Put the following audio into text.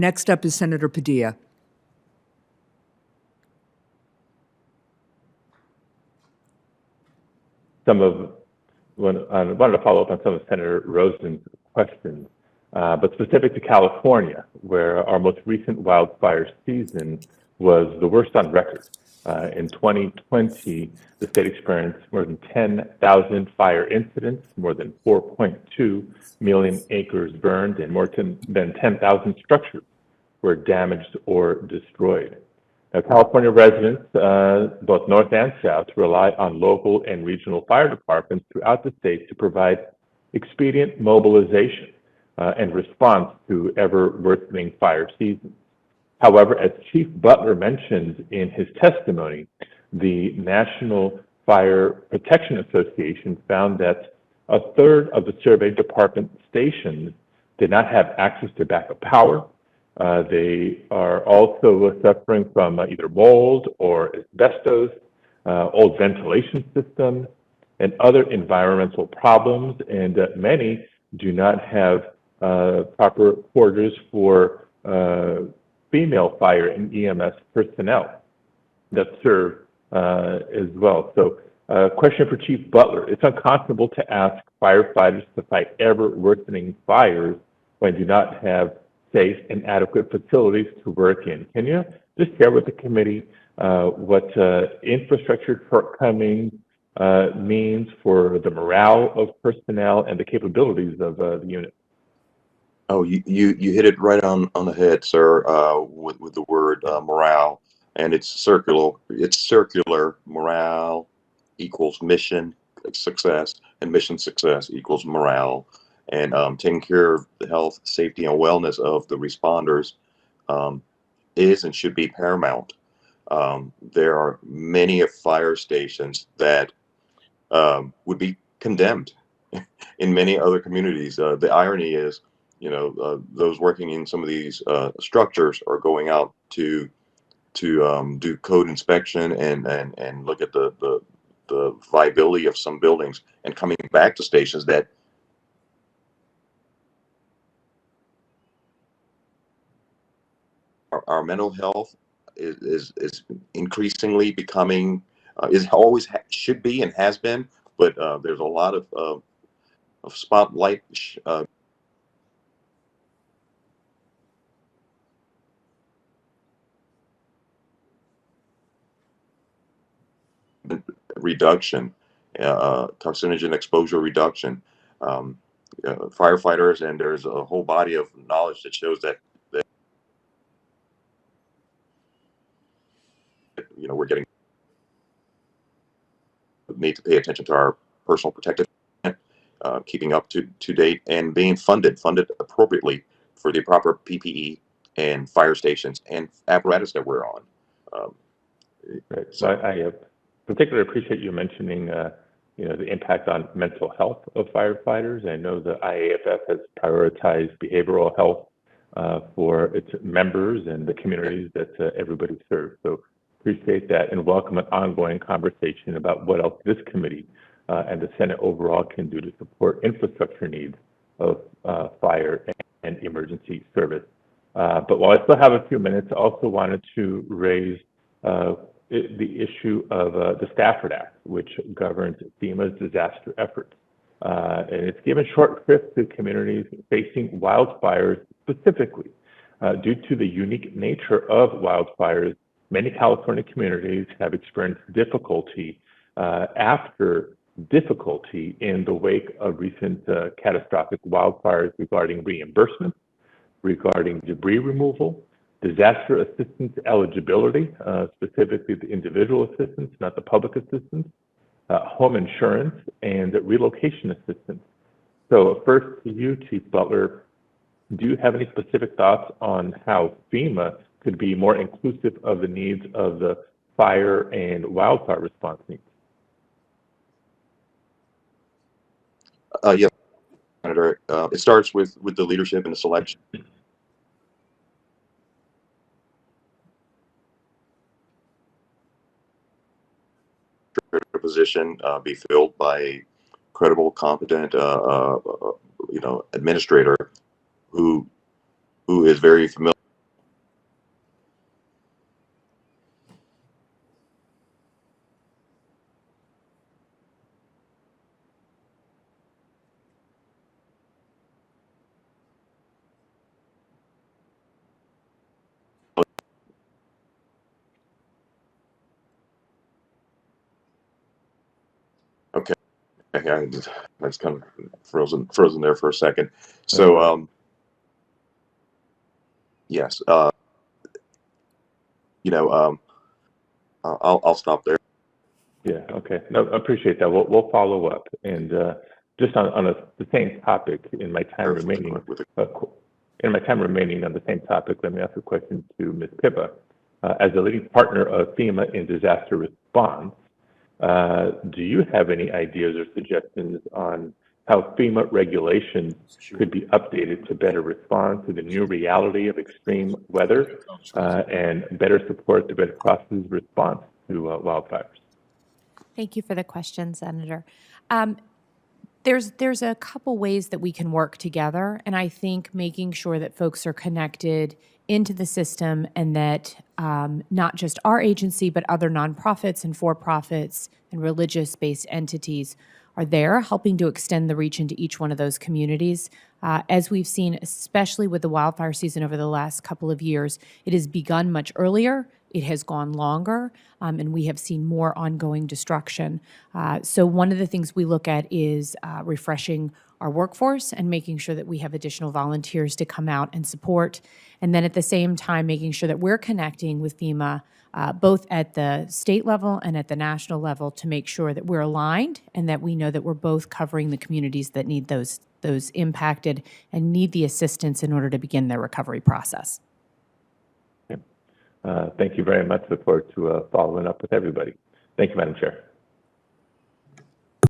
Next up is Senator Padilla. I wanted to follow up on some of Senator Rosen's questions, but specific to California, where our most recent wildfire season was the worst on record. In 2020, the state experienced more than 10,000 fire incidents, more than 4.2 million acres burned, and more than 10,000 structures were damaged or destroyed. Now, California residents, both north and south, rely on local and regional fire departments throughout the state to provide expedient mobilization and response to ever-worsening fire seasons. However, as Chief Butler mentioned in his testimony, the National Fire Protection Association found that a third of the surveyed department stations did not have access to backup power. They are also suffering from either mold or asbestos, old ventilation systems, and other environmental problems, and many do not have proper quarters for female fire and EMS personnel that serve as well. So, question for Chief Butler. It's unconscionable to ask firefighters to fight ever-worsening fires when they do not have safe and adequate facilities to work in. Can you just share with the committee what infrastructure shortcomings means for the morale of personnel and the capabilities of the unit? Oh, you hit it right on the head, sir, with the word morale, and it's circular. It's circular. Morale equals mission success, and mission success equals morale. And taking care of the health, safety, and wellness of the responders is and should be paramount. There are many fire stations that would be condemned in many other communities. The irony is, those working in some of these structures are going out to do code inspection and look at the viability of some buildings, and coming back to stations that our mental health is increasingly becoming should be and has been, but there's a lot of spotlight reduction, carcinogen exposure reduction, firefighters, and there's a whole body of knowledge that shows that we're getting need to pay attention to our personal protective, keeping up to date, and being funded appropriately for the proper PPE and fire stations and apparatus that we're on. Right. So I particularly appreciate you mentioning the impact on mental health of firefighters. I know the IAFF has prioritized behavioral health for its members and the communities that everybody serves. So appreciate that, and welcome an ongoing conversation about what else this committee and the Senate overall can do to support infrastructure needs of fire and emergency service. But while I still have a few minutes, I also wanted to raise the issue of the Stafford Act, which governs FEMA's disaster efforts. And it's given short shrift to communities facing wildfires specifically. Due to the unique nature of wildfires, many California communities have experienced difficulty after difficulty in the wake of recent catastrophic wildfires regarding reimbursement, regarding debris removal, disaster assistance eligibility, specifically the individual assistance, not the public assistance, home insurance, and relocation assistance. So first to you, Chief Butler, do you have any specific thoughts on how FEMA could be more inclusive of the needs of the fire and wildfire response needs? Yes, Senator. It starts with the leadership and the selection. Position be filled by a credible, competent, administrator who is very familiar I was kind of frozen there for a second. So, yes, I'll stop there. Yeah, okay. No, I appreciate that. We'll follow up. And just on the same topic, in my time remaining, on the same topic, let me ask a question to Ms. Pippa. As a leading partner of FEMA in disaster response, do you have any ideas or suggestions on how FEMA regulations could be updated to better respond to the new reality of extreme weather and better support the Red Cross's response to wildfires? Thank you for the question, Senator. There's a couple ways that we can work together, and I think making sure that folks are connected into the system and that not just our agency, but other nonprofits and for-profits and religious-based entities are there, helping to extend the reach into each one of those communities. As we've seen, especially with the wildfire season over the last couple of years, it has begun much earlier. It has gone longer, and we have seen more ongoing destruction. So one of the things we look at is refreshing our workforce and making sure that we have additional volunteers to come out and support. And then at the same time, making sure that we're connecting with FEMA, both at the state level and at the national level, to make sure that we're aligned and that we know that we're both covering the communities that need those impacted and need the assistance in order to begin their recovery process. Thank you very much. Look forward to following up with everybody. Thank you, Madam Chair.